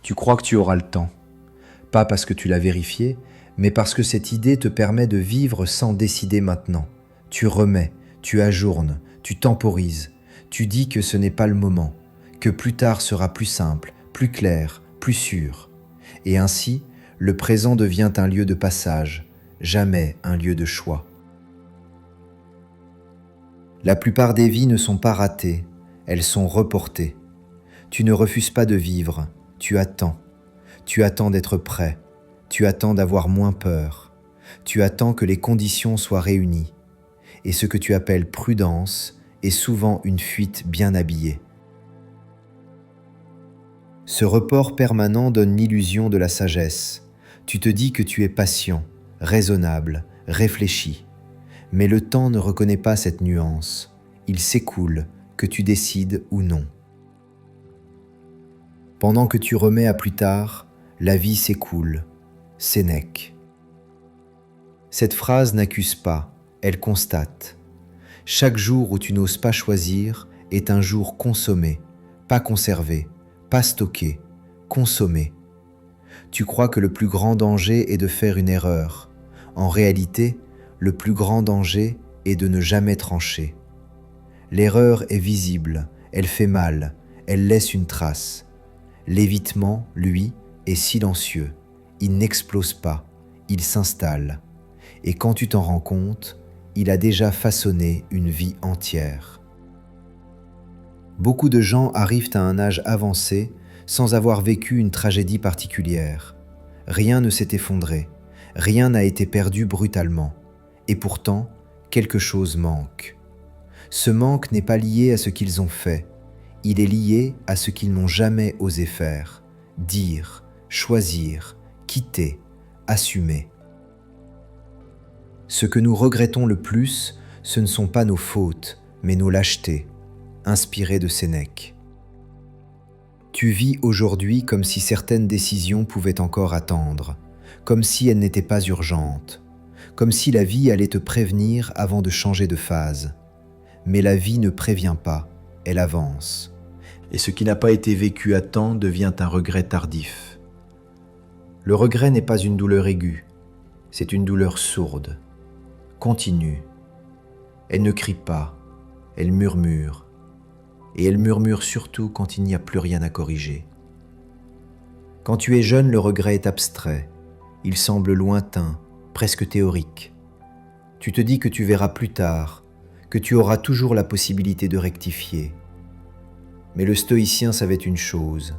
Tu crois que tu auras le temps. Pas parce que tu l'as vérifié, mais parce que cette idée te permet de vivre sans décider maintenant. Tu remets, tu ajournes, tu temporises, tu dis que ce n'est pas le moment, que plus tard sera plus simple, plus clair, plus sûr. Et ainsi, le présent devient un lieu de passage, jamais un lieu de choix. La plupart des vies ne sont pas ratées, elles sont reportées. Tu ne refuses pas de vivre, tu attends. Tu attends d'être prêt, tu attends d'avoir moins peur, tu attends que les conditions soient réunies. Et ce que tu appelles prudence est souvent une fuite bien habillée. Ce report permanent donne l'illusion de la sagesse. Tu te dis que tu es patient, raisonnable, réfléchi. Mais le temps ne reconnaît pas cette nuance. Il s'écoule, que tu décides ou non. Pendant que tu remets à plus tard, la vie s'écoule. Sénèque. Cette phrase n'accuse pas, elle constate. Chaque jour où tu n'oses pas choisir est un jour consommé, pas conservé, pas stocké, consommé. Tu crois que le plus grand danger est de faire une erreur. En réalité, le plus grand danger est de ne jamais trancher. L'erreur est visible, elle fait mal, elle laisse une trace. L'évitement, lui, est silencieux. Il n'explose pas, il s'installe. Et quand tu t'en rends compte, il a déjà façonné une vie entière. Beaucoup de gens arrivent à un âge avancé sans avoir vécu une tragédie particulière. Rien ne s'est effondré, rien n'a été perdu brutalement. Et pourtant, quelque chose manque. Ce manque n'est pas lié à ce qu'ils ont fait, il est lié à ce qu'ils n'ont jamais osé faire, dire, choisir, quitter, assumer. Ce que nous regrettons le plus, ce ne sont pas nos fautes, mais nos lâchetés, inspirées de Sénèque. Tu vis aujourd'hui comme si certaines décisions pouvaient encore attendre, comme si elles n'étaient pas urgentes, comme si la vie allait te prévenir avant de changer de phase. Mais la vie ne prévient pas, elle avance. Et ce qui n'a pas été vécu à temps devient un regret tardif. Le regret n'est pas une douleur aiguë, c'est une douleur sourde, continue. Elle ne crie pas, elle murmure. Et elle murmure surtout quand il n'y a plus rien à corriger. Quand tu es jeune, le regret est abstrait, il semble lointain, presque théorique. Tu te dis que tu verras plus tard, que tu auras toujours la possibilité de rectifier. Mais le stoïcien savait une chose,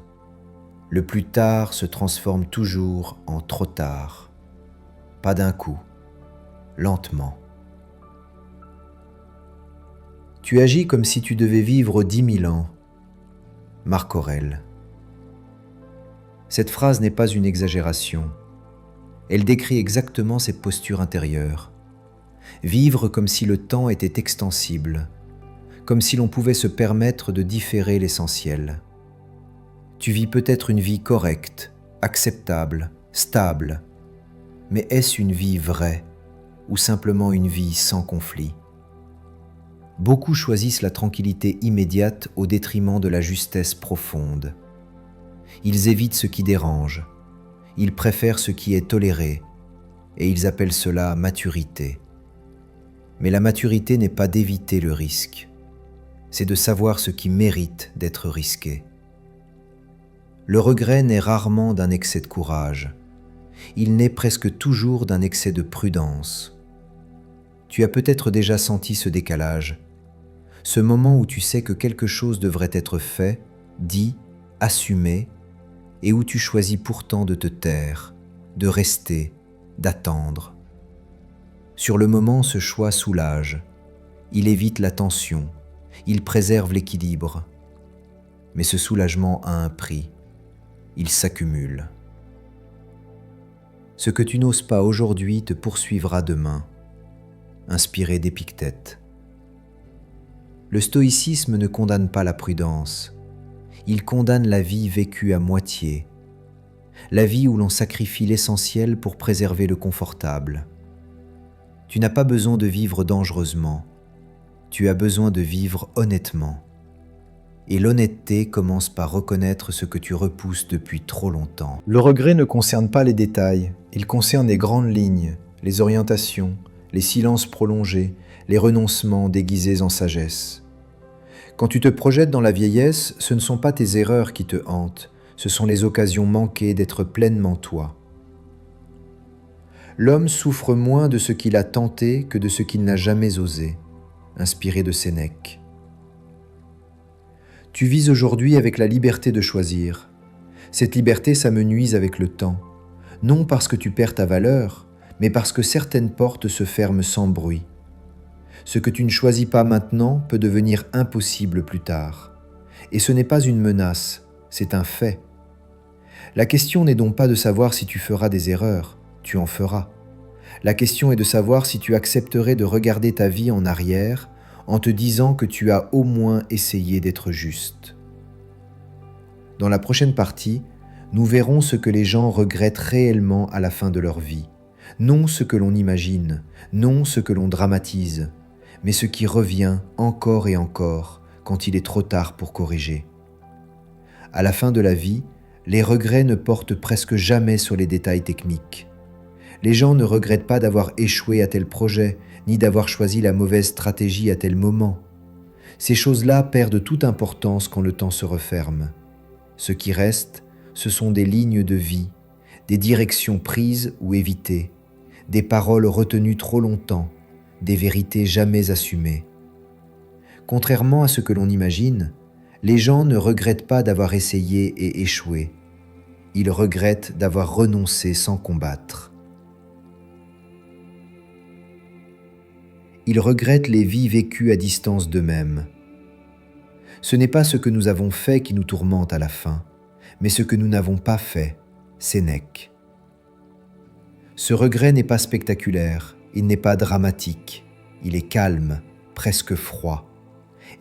le plus tard se transforme toujours en trop tard. Pas d'un coup, lentement. Tu agis comme si tu devais vivre 10 000 ans. Marc Aurèle. Cette phrase n'est pas une exagération. Elle décrit exactement cette posture intérieure. Vivre comme si le temps était extensible, comme si l'on pouvait se permettre de différer l'essentiel. Tu vis peut-être une vie correcte, acceptable, stable, mais est-ce une vie vraie ou simplement une vie sans conflit ? Beaucoup choisissent la tranquillité immédiate au détriment de la justesse profonde. Ils évitent ce qui dérange, ils préfèrent ce qui est toléré, et ils appellent cela maturité. Mais la maturité n'est pas d'éviter le risque, c'est de savoir ce qui mérite d'être risqué. Le regret naît rarement d'un excès de courage, il naît presque toujours d'un excès de prudence. Tu as peut-être déjà senti ce décalage, ce moment où tu sais que quelque chose devrait être fait, dit, assumé, et où tu choisis pourtant de te taire, de rester, d'attendre. Sur le moment, ce choix soulage, il évite la tension, il préserve l'équilibre. Mais ce soulagement a un prix, il s'accumule. Ce que tu n'oses pas aujourd'hui te poursuivra demain, inspiré d'Épictète. Le stoïcisme ne condamne pas la prudence, il condamne la vie vécue à moitié, la vie où l'on sacrifie l'essentiel pour préserver le confortable. Tu n'as pas besoin de vivre dangereusement, tu as besoin de vivre honnêtement. Et l'honnêteté commence par reconnaître ce que tu repousses depuis trop longtemps. Le regret ne concerne pas les détails, il concerne les grandes lignes, les orientations, les silences prolongés, les renoncements déguisés en sagesse. Quand tu te projettes dans la vieillesse, ce ne sont pas tes erreurs qui te hantent, ce sont les occasions manquées d'être pleinement toi. L'homme souffre moins de ce qu'il a tenté que de ce qu'il n'a jamais osé. Inspiré de Sénèque. Tu vis aujourd'hui avec la liberté de choisir. Cette liberté s'amenuise avec le temps, non parce que tu perds ta valeur, mais parce que certaines portes se ferment sans bruit. Ce que tu ne choisis pas maintenant peut devenir impossible plus tard. Et ce n'est pas une menace, c'est un fait. La question n'est donc pas de savoir si tu feras des erreurs, tu en feras. La question est de savoir si tu accepterais de regarder ta vie en arrière en te disant que tu as au moins essayé d'être juste. Dans la prochaine partie, nous verrons ce que les gens regrettent réellement à la fin de leur vie. Non ce que l'on imagine, non ce que l'on dramatise, mais ce qui revient encore et encore quand il est trop tard pour corriger. À la fin de la vie, les regrets ne portent presque jamais sur les détails techniques. Les gens ne regrettent pas d'avoir échoué à tel projet, ni d'avoir choisi la mauvaise stratégie à tel moment. Ces choses-là perdent toute importance quand le temps se referme. Ce qui reste, ce sont des lignes de vie, des directions prises ou évitées, des paroles retenues trop longtemps, des vérités jamais assumées. Contrairement à ce que l'on imagine, les gens ne regrettent pas d'avoir essayé et échoué. Ils regrettent d'avoir renoncé sans combattre. Ils regrettent les vies vécues à distance d'eux-mêmes. Ce n'est pas ce que nous avons fait qui nous tourmente à la fin, mais ce que nous n'avons pas fait, Sénèque. Ce regret n'est pas spectaculaire, il n'est pas dramatique, il est calme, presque froid,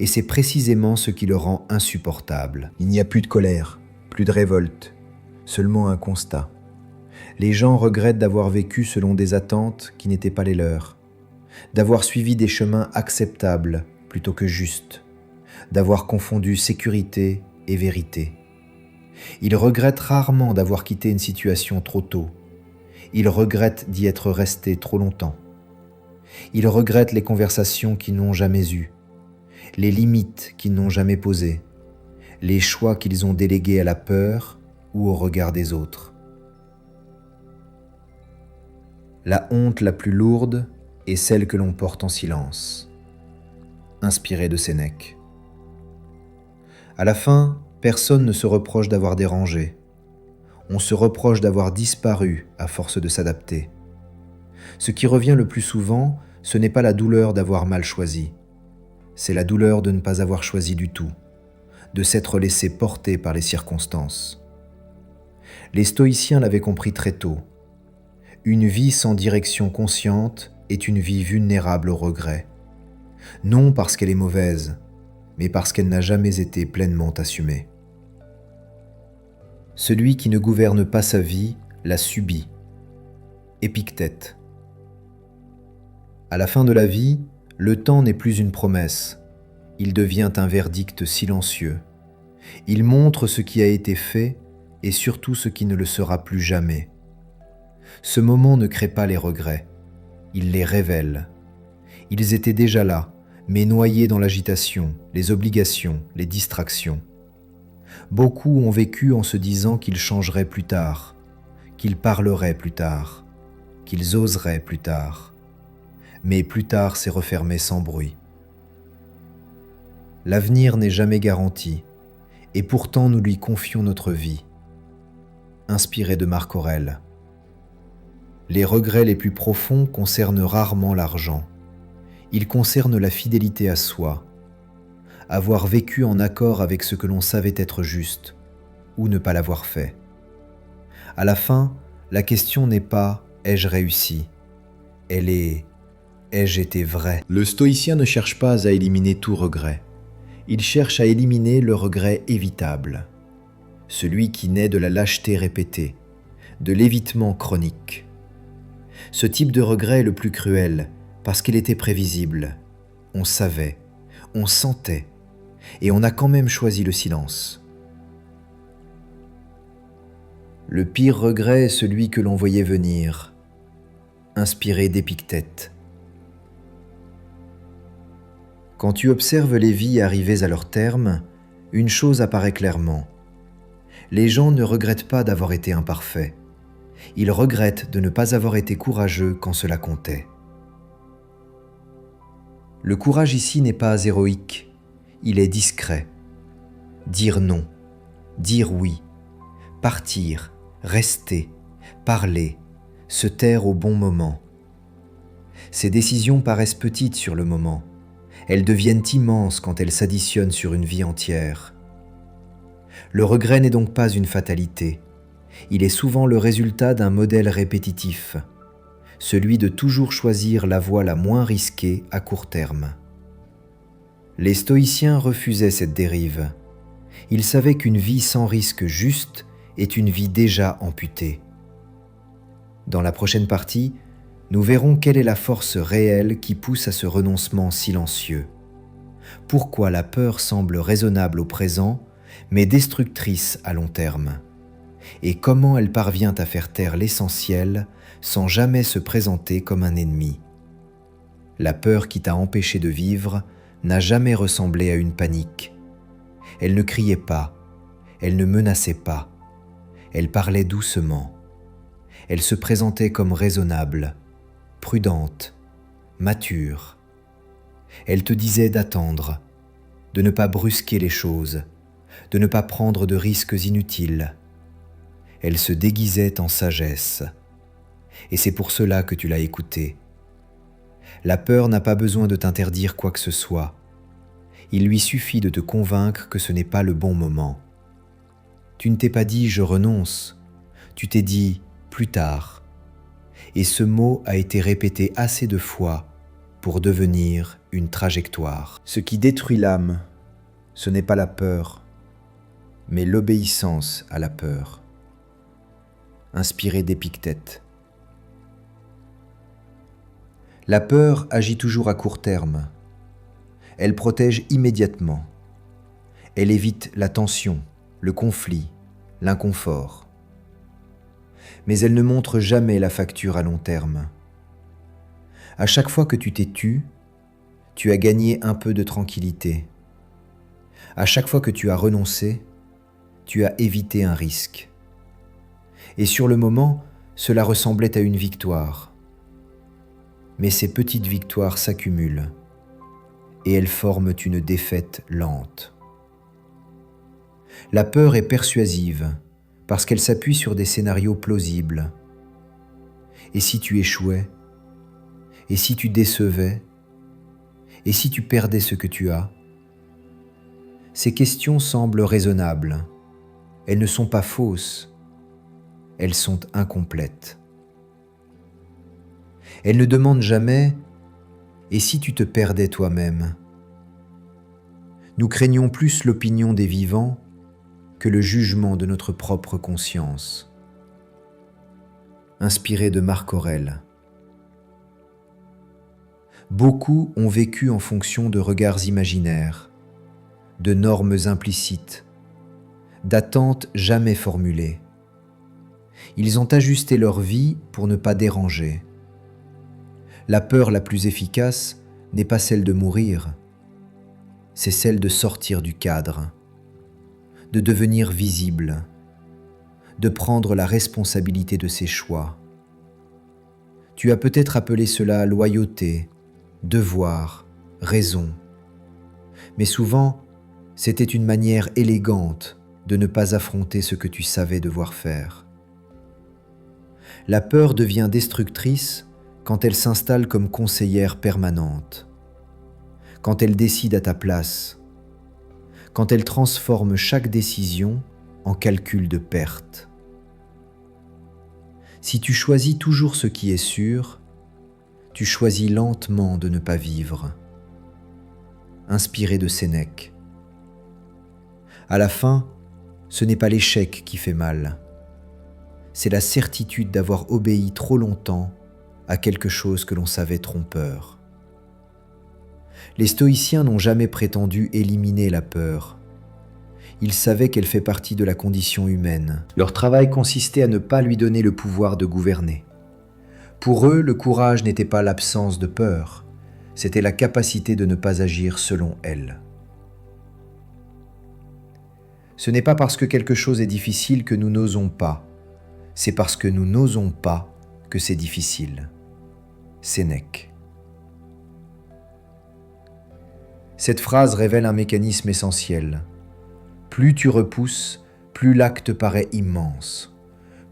et c'est précisément ce qui le rend insupportable. Il n'y a plus de colère, plus de révolte, seulement un constat. Les gens regrettent d'avoir vécu selon des attentes qui n'étaient pas les leurs, d'avoir suivi des chemins acceptables plutôt que justes, d'avoir confondu sécurité et vérité. Ils regrettent rarement d'avoir quitté une situation trop tôt. Ils regrettent d'y être restés trop longtemps. Ils regrettent les conversations qu'ils n'ont jamais eues, les limites qu'ils n'ont jamais posées, les choix qu'ils ont délégués à la peur ou au regard des autres. La honte la plus lourde est celle que l'on porte en silence. Inspiré de Sénèque. À la fin, personne ne se reproche d'avoir dérangé. On se reproche d'avoir disparu à force de s'adapter. Ce qui revient le plus souvent, ce n'est pas la douleur d'avoir mal choisi. C'est la douleur de ne pas avoir choisi du tout, de s'être laissé porter par les circonstances. Les stoïciens l'avaient compris très tôt. Une vie sans direction consciente est une vie vulnérable au regret. Non parce qu'elle est mauvaise, mais parce qu'elle n'a jamais été pleinement assumée. Celui qui ne gouverne pas sa vie la subit. Épictète. À la fin de la vie, le temps n'est plus une promesse. Il devient un verdict silencieux. Il montre ce qui a été fait et surtout ce qui ne le sera plus jamais. Ce moment ne crée pas les regrets. Il les révèle. Ils étaient déjà là, mais noyés dans l'agitation, les obligations, les distractions. Beaucoup ont vécu en se disant qu'ils changeraient plus tard, qu'ils parleraient plus tard, qu'ils oseraient plus tard. Mais plus tard s'est refermé sans bruit. L'avenir n'est jamais garanti, et pourtant nous lui confions notre vie. Inspiré de Marc Aurèle. Les regrets les plus profonds concernent rarement l'argent. Ils concernent la fidélité à soi, avoir vécu en accord avec ce que l'on savait être juste, ou ne pas l'avoir fait. À la fin, la question n'est pas « ai-je réussi ?», elle est « ai-je été vrai ?» Le stoïcien ne cherche pas à éliminer tout regret. Il cherche à éliminer le regret évitable, celui qui naît de la lâcheté répétée, de l'évitement chronique. Ce type de regret est le plus cruel parce qu'il était prévisible. On savait, on sentait, et on a quand même choisi le silence. Le pire regret est celui que l'on voyait venir, inspiré d'Épictète. Quand tu observes les vies arrivées à leur terme, une chose apparaît clairement. Les gens ne regrettent pas d'avoir été imparfaits. Ils regrettent de ne pas avoir été courageux quand cela comptait. Le courage ici n'est pas héroïque, il est discret. Dire non, dire oui, partir, rester, parler, se taire au bon moment. Ces décisions paraissent petites sur le moment. Elles deviennent immenses quand elles s'additionnent sur une vie entière. Le regret n'est donc pas une fatalité. Il est souvent le résultat d'un modèle répétitif, celui de toujours choisir la voie la moins risquée à court terme. Les stoïciens refusaient cette dérive. Ils savaient qu'une vie sans risque juste est une vie déjà amputée. Dans la prochaine partie, nous verrons quelle est la force réelle qui pousse à ce renoncement silencieux. Pourquoi la peur semble raisonnable au présent, mais destructrice à long terme. Et comment elle parvient à faire taire l'essentiel sans jamais se présenter comme un ennemi. La peur qui t'a empêché de vivre n'a jamais ressemblé à une panique. Elle ne criait pas, elle ne menaçait pas, elle parlait doucement. Elle se présentait comme raisonnable, prudente, mature. Elle te disait d'attendre, de ne pas brusquer les choses, de ne pas prendre de risques inutiles. Elle se déguisait en sagesse. Et c'est pour cela que tu l'as écoutée. La peur n'a pas besoin de t'interdire quoi que ce soit. Il lui suffit de te convaincre que ce n'est pas le bon moment. Tu ne t'es pas dit « je renonce », tu t'es dit « plus tard ». Et ce mot a été répété assez de fois pour devenir une trajectoire. Ce qui détruit l'âme, ce n'est pas la peur, mais l'obéissance à la peur. Inspiré d'Épictète. La peur agit toujours à court terme. Elle protège immédiatement. Elle évite la tension, le conflit, l'inconfort. Mais elle ne montre jamais la facture à long terme. À chaque fois que tu t'es tu, tu as gagné un peu de tranquillité. À chaque fois que tu as renoncé, tu as évité un risque. Et sur le moment, cela ressemblait à une victoire. Mais ces petites victoires s'accumulent et elles forment une défaite lente. La peur est persuasive parce qu'elle s'appuie sur des scénarios plausibles. Et si tu échouais? Et si tu décevais? Et si tu perdais ce que tu as? Ces questions semblent raisonnables. Elles ne sont pas fausses. Elles sont incomplètes. Elles ne demandent jamais « et si tu te perdais toi-même ?» Nous craignons plus l'opinion des vivants que le jugement de notre propre conscience. Inspiré de Marc Aurèle. Beaucoup ont vécu en fonction de regards imaginaires, de normes implicites, d'attentes jamais formulées. Ils ont ajusté leur vie pour ne pas déranger. La peur la plus efficace n'est pas celle de mourir, c'est celle de sortir du cadre, de devenir visible, de prendre la responsabilité de ses choix. Tu as peut-être appelé cela loyauté, devoir, raison, mais souvent c'était une manière élégante de ne pas affronter ce que tu savais devoir faire. La peur devient destructrice quand elle s'installe comme conseillère permanente, quand elle décide à ta place, quand elle transforme chaque décision en calcul de perte. Si tu choisis toujours ce qui est sûr, tu choisis lentement de ne pas vivre. Inspiré de Sénèque. À la fin, ce n'est pas l'échec qui fait mal, c'est la certitude d'avoir obéi trop longtemps à quelque chose que l'on savait trompeur. Les stoïciens n'ont jamais prétendu éliminer la peur. Ils savaient qu'elle fait partie de la condition humaine. Leur travail consistait à ne pas lui donner le pouvoir de gouverner. Pour eux, le courage n'était pas l'absence de peur, c'était la capacité de ne pas agir selon elle. Ce n'est pas parce que quelque chose est difficile que nous n'osons pas, c'est parce que nous n'osons pas que c'est difficile. Sénèque. Cette phrase révèle un mécanisme essentiel. Plus tu repousses, plus l'acte paraît immense.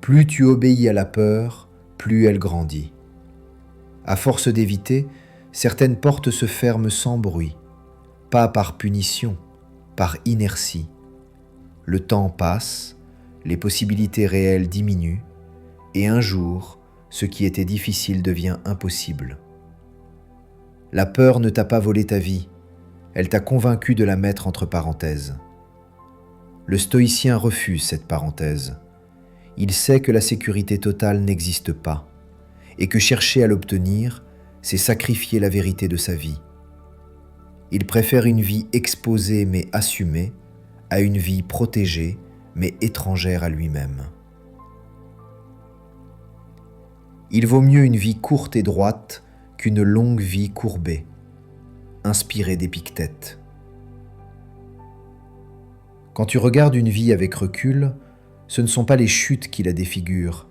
Plus tu obéis à la peur, plus elle grandit. À force d'éviter, certaines portes se ferment sans bruit, pas par punition, par inertie. Le temps passe, les possibilités réelles diminuent, et un jour, ce qui était difficile devient impossible. La peur ne t'a pas volé ta vie, elle t'a convaincu de la mettre entre parenthèses. Le stoïcien refuse cette parenthèse. Il sait que la sécurité totale n'existe pas, et que chercher à l'obtenir, c'est sacrifier la vérité de sa vie. Il préfère une vie exposée mais assumée, à une vie protégée mais étrangère à lui-même. Il vaut mieux une vie courte et droite qu'une longue vie courbée, inspiré d'Épictète. Quand tu regardes une vie avec recul, ce ne sont pas les chutes qui la défigurent,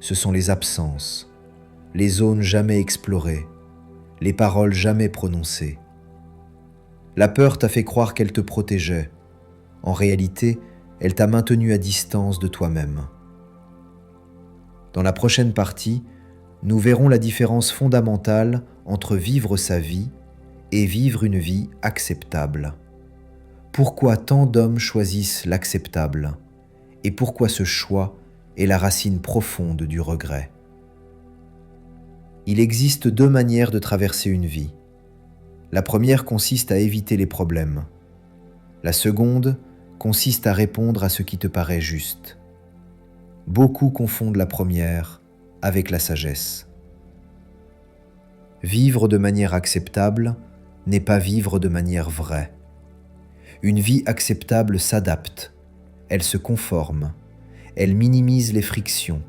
ce sont les absences, les zones jamais explorées, les paroles jamais prononcées. La peur t'a fait croire qu'elle te protégeait. En réalité, elle t'a maintenu à distance de toi-même. Dans la prochaine partie, nous verrons la différence fondamentale entre vivre sa vie et vivre une vie acceptable. Pourquoi tant d'hommes choisissent l'acceptable et pourquoi ce choix est la racine profonde du regret. Il existe deux manières de traverser une vie. La première consiste à éviter les problèmes. La seconde consiste à répondre à ce qui te paraît juste. Beaucoup confondent la première avec la sagesse. Vivre de manière acceptable n'est pas vivre de manière vraie. Une vie acceptable s'adapte, elle se conforme, elle minimise les frictions,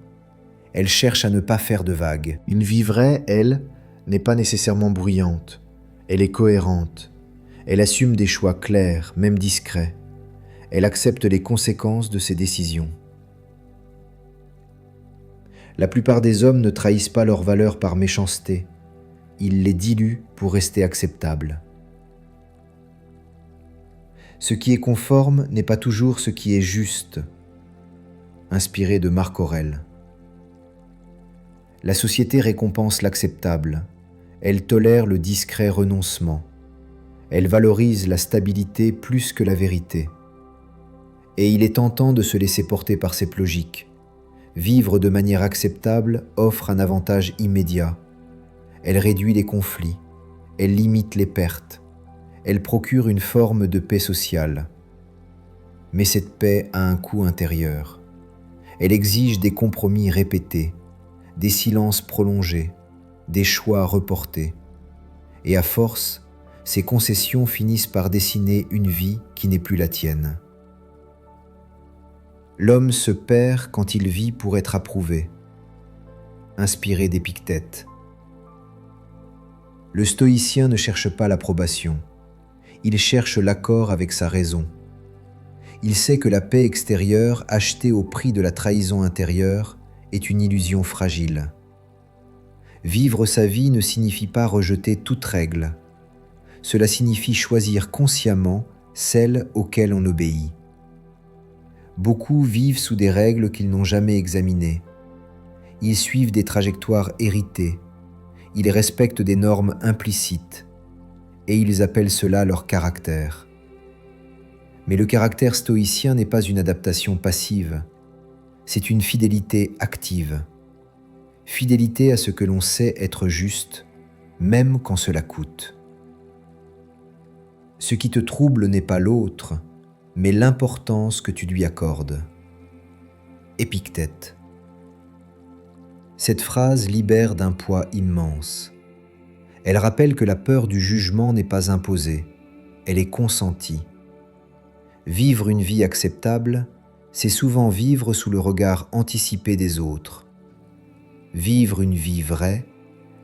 elle cherche à ne pas faire de vagues. Une vie vraie, elle, n'est pas nécessairement bruyante, elle est cohérente, elle assume des choix clairs, même discrets, elle accepte les conséquences de ses décisions. La plupart des hommes ne trahissent pas leurs valeurs par méchanceté, ils les diluent pour rester acceptables. Ce qui est conforme n'est pas toujours ce qui est juste. Inspiré de Marc Aurèle. La société récompense l'acceptable, elle tolère le discret renoncement, elle valorise la stabilité plus que la vérité. Et il est tentant de se laisser porter par cette logique. Vivre de manière acceptable offre un avantage immédiat. Elle réduit les conflits, elle limite les pertes, elle procure une forme de paix sociale. Mais cette paix a un coût intérieur. Elle exige des compromis répétés, des silences prolongés, des choix reportés. Et à force, ces concessions finissent par dessiner une vie qui n'est plus la tienne. L'homme se perd quand il vit pour être approuvé. Inspiré d'Épictète. Le stoïcien ne cherche pas l'approbation. Il cherche l'accord avec sa raison. Il sait que la paix extérieure, achetée au prix de la trahison intérieure, est une illusion fragile. Vivre sa vie ne signifie pas rejeter toute règle. Cela signifie choisir consciemment celles auxquelles on obéit. Beaucoup vivent sous des règles qu'ils n'ont jamais examinées. Ils suivent des trajectoires héritées. Ils respectent des normes implicites. Et ils appellent cela leur caractère. Mais le caractère stoïcien n'est pas une adaptation passive. C'est une fidélité active. Fidélité à ce que l'on sait être juste, même quand cela coûte. Ce qui te trouble n'est pas l'autre, mais l'importance que tu lui accordes. Épictète. Cette phrase libère d'un poids immense. Elle rappelle que la peur du jugement n'est pas imposée, elle est consentie. Vivre une vie acceptable, c'est souvent vivre sous le regard anticipé des autres. Vivre une vie vraie,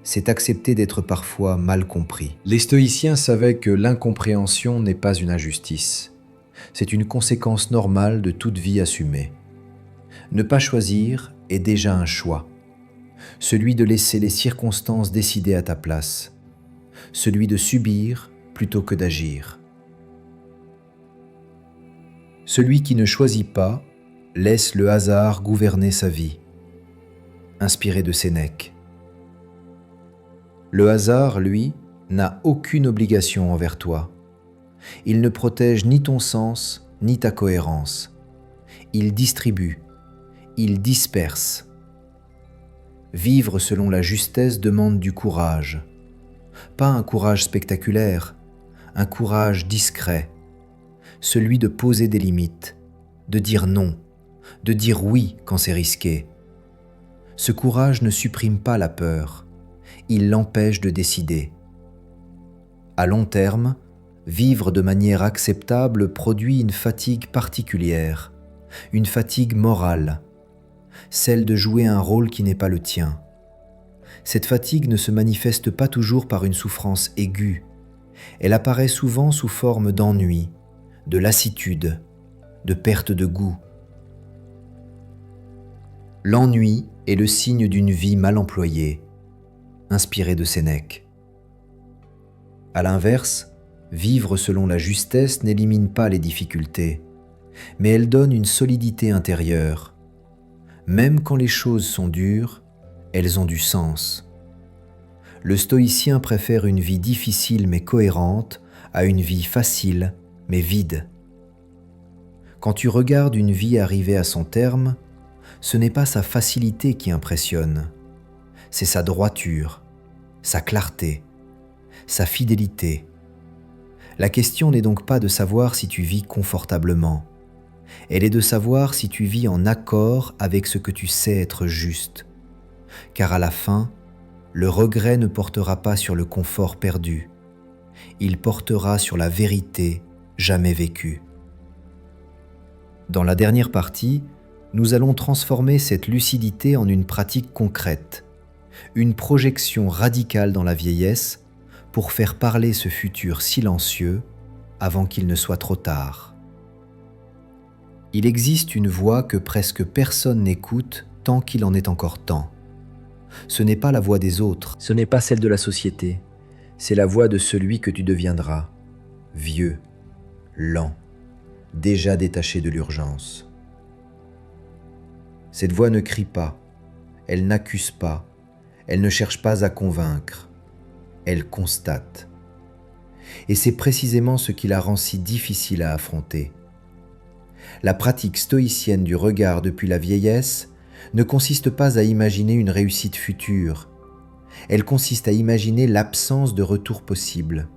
c'est accepter d'être parfois mal compris. Les stoïciens savaient que l'incompréhension n'est pas une injustice. C'est une conséquence normale de toute vie assumée. Ne pas choisir est déjà un choix. Celui de laisser les circonstances décider à ta place. Celui de subir plutôt que d'agir. Celui qui ne choisit pas laisse le hasard gouverner sa vie. Inspiré de Sénèque. Le hasard, lui, n'a aucune obligation envers toi. Il ne protège ni ton sens, ni ta cohérence. Il distribue, il disperse. Vivre selon la justesse demande du courage. Pas un courage spectaculaire, un courage discret. Celui de poser des limites, de dire non, de dire oui quand c'est risqué. Ce courage ne supprime pas la peur, il l'empêche de décider. À long terme, vivre de manière acceptable produit une fatigue particulière, une fatigue morale, celle de jouer un rôle qui n'est pas le tien. Cette fatigue ne se manifeste pas toujours par une souffrance aiguë, elle apparaît souvent sous forme d'ennui, de lassitude, de perte de goût. L'ennui est le signe d'une vie mal employée, inspiré de Sénèque. À l'inverse, vivre selon la justesse n'élimine pas les difficultés, mais elle donne une solidité intérieure. Même quand les choses sont dures, elles ont du sens. Le stoïcien préfère une vie difficile mais cohérente à une vie facile mais vide. Quand tu regardes une vie arriver à son terme, ce n'est pas sa facilité qui impressionne, c'est sa droiture, sa clarté, sa fidélité. La question n'est donc pas de savoir si tu vis confortablement, elle est de savoir si tu vis en accord avec ce que tu sais être juste, car à la fin, le regret ne portera pas sur le confort perdu, il portera sur la vérité jamais vécue. Dans la dernière partie, nous allons transformer cette lucidité en une pratique concrète, une projection radicale dans la vieillesse pour faire parler ce futur silencieux avant qu'il ne soit trop tard. Il existe une voix que presque personne n'écoute tant qu'il en est encore temps. Ce n'est pas la voix des autres, ce n'est pas celle de la société, c'est la voix de celui que tu deviendras, vieux, lent, déjà détaché de l'urgence. Cette voix ne crie pas, elle n'accuse pas, elle ne cherche pas à convaincre, elle constate. Et c'est précisément ce qui la rend si difficile à affronter. La pratique stoïcienne du regard depuis la vieillesse ne consiste pas à imaginer une réussite future, elle consiste à imaginer l'absence de retour possible,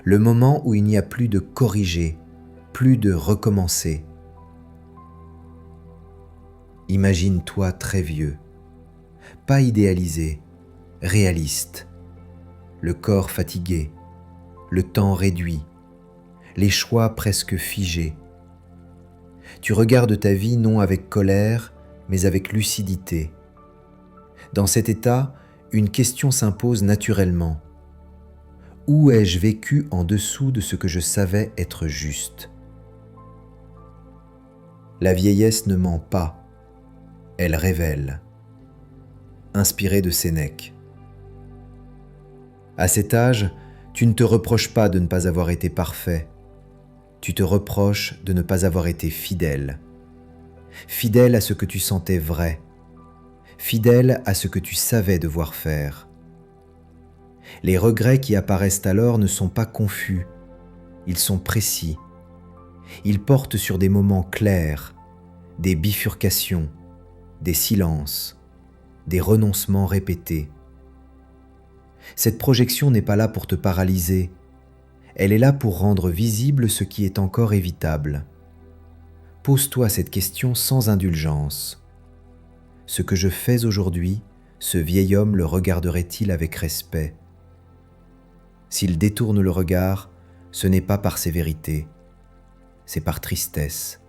le moment où il n'y a plus de corriger, plus de recommencer. Imagine-toi très vieux, pas idéalisé, réaliste, le corps fatigué, le temps réduit, les choix presque figés. Tu regardes ta vie non avec colère, mais avec lucidité. Dans cet état, une question s'impose naturellement. Où ai-je vécu en dessous de ce que je savais être juste ? La vieillesse ne ment pas. Elle révèle. Inspiré de Sénèque. À cet âge, tu ne te reproches pas de ne pas avoir été parfait. Tu te reproches de ne pas avoir été fidèle. Fidèle à ce que tu sentais vrai. Fidèle à ce que tu savais devoir faire. Les regrets qui apparaissent alors ne sont pas confus. Ils sont précis. Ils portent sur des moments clairs, des bifurcations, des silences, des renoncements répétés. Cette projection n'est pas là pour te paralyser, elle est là pour rendre visible ce qui est encore évitable. Pose-toi cette question sans indulgence. Ce que je fais aujourd'hui, ce vieil homme le regarderait-il avec respect ? S'il détourne le regard, ce n'est pas par sévérité, c'est par tristesse,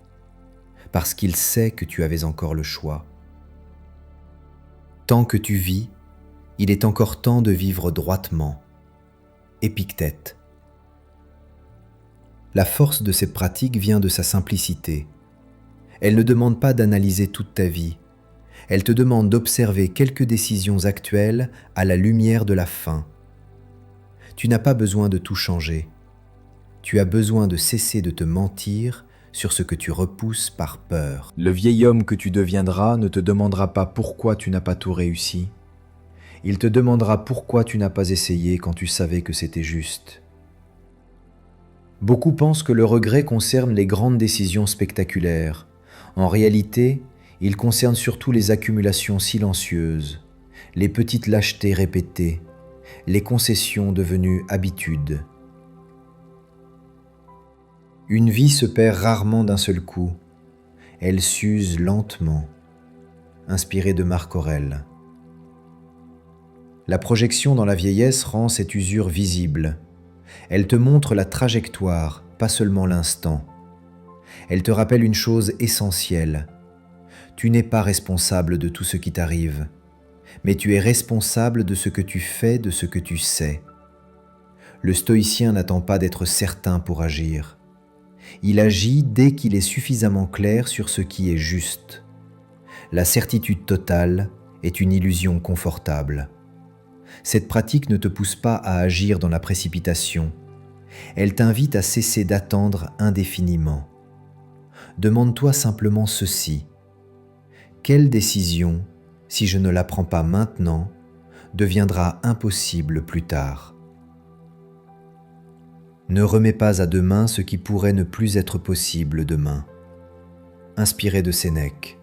parce qu'il sait que tu avais encore le choix. Tant que tu vis, il est encore temps de vivre droitement. Épictète. La force de cette pratique vient de sa simplicité. Elle ne demande pas d'analyser toute ta vie. Elle te demande d'observer quelques décisions actuelles à la lumière de la fin. Tu n'as pas besoin de tout changer. Tu as besoin de cesser de te mentir sur ce que tu repousses par peur. Le vieil homme que tu deviendras ne te demandera pas pourquoi tu n'as pas tout réussi. Il te demandera pourquoi tu n'as pas essayé quand tu savais que c'était juste. Beaucoup pensent que le regret concerne les grandes décisions spectaculaires. En réalité, il concerne surtout les accumulations silencieuses, les petites lâchetés répétées, les concessions devenues habitudes. Une vie se perd rarement d'un seul coup. Elle s'use lentement. Inspiré de Marc Aurèle. La projection dans la vieillesse rend cette usure visible. Elle te montre la trajectoire, pas seulement l'instant. Elle te rappelle une chose essentielle. Tu n'es pas responsable de tout ce qui t'arrive, mais tu es responsable de ce que tu fais, de ce que tu sais. Le stoïcien n'attend pas d'être certain pour agir. Il agit dès qu'il est suffisamment clair sur ce qui est juste. La certitude totale est une illusion confortable. Cette pratique ne te pousse pas à agir dans la précipitation. Elle t'invite à cesser d'attendre indéfiniment. Demande-toi simplement ceci. Quelle décision, si je ne la prends pas maintenant, deviendra impossible plus tard? Ne remets pas à demain ce qui pourrait ne plus être possible demain. Inspiré de Sénèque.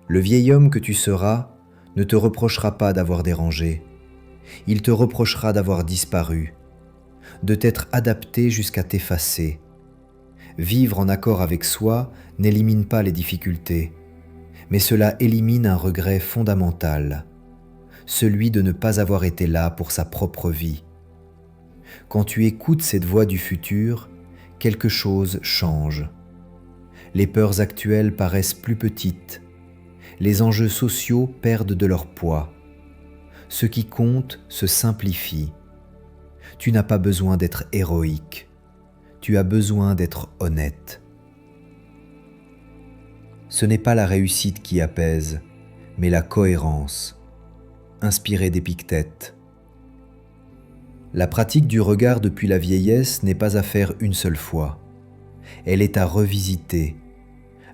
Le vieil homme que tu seras ne te reprochera pas d'avoir dérangé. Il te reprochera d'avoir disparu, de t'être adapté jusqu'à t'effacer. Vivre en accord avec soi n'élimine pas les difficultés, mais cela élimine un regret fondamental, celui de ne pas avoir été là pour sa propre vie. Quand tu écoutes cette voix du futur, quelque chose change. Les peurs actuelles paraissent plus petites. Les enjeux sociaux perdent de leur poids. Ce qui compte se simplifie. Tu n'as pas besoin d'être héroïque. Tu as besoin d'être honnête. Ce n'est pas la réussite qui apaise, mais la cohérence. Inspiré d'Épictète. La pratique du regard depuis la vieillesse n'est pas à faire une seule fois. Elle est à revisiter,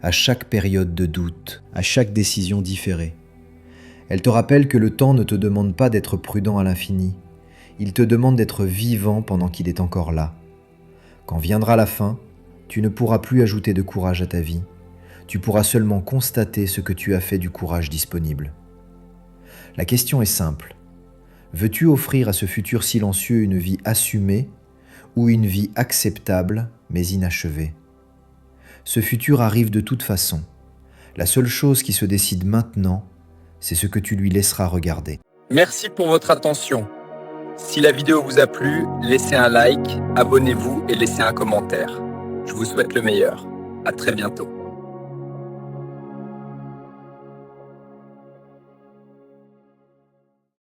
à chaque période de doute, à chaque décision différée. Elle te rappelle que le temps ne te demande pas d'être prudent à l'infini. Il te demande d'être vivant pendant qu'il est encore là. Quand viendra la fin, tu ne pourras plus ajouter de courage à ta vie. Tu pourras seulement constater ce que tu as fait du courage disponible. La question est simple. Veux-tu offrir à ce futur silencieux une vie assumée ou une vie acceptable mais inachevée? Ce futur arrive de toute façon. La seule chose qui se décide maintenant, c'est ce que tu lui laisseras regarder. Merci pour votre attention. Si la vidéo vous a plu, laissez un like, abonnez-vous et laissez un commentaire. Je vous souhaite le meilleur. À très bientôt.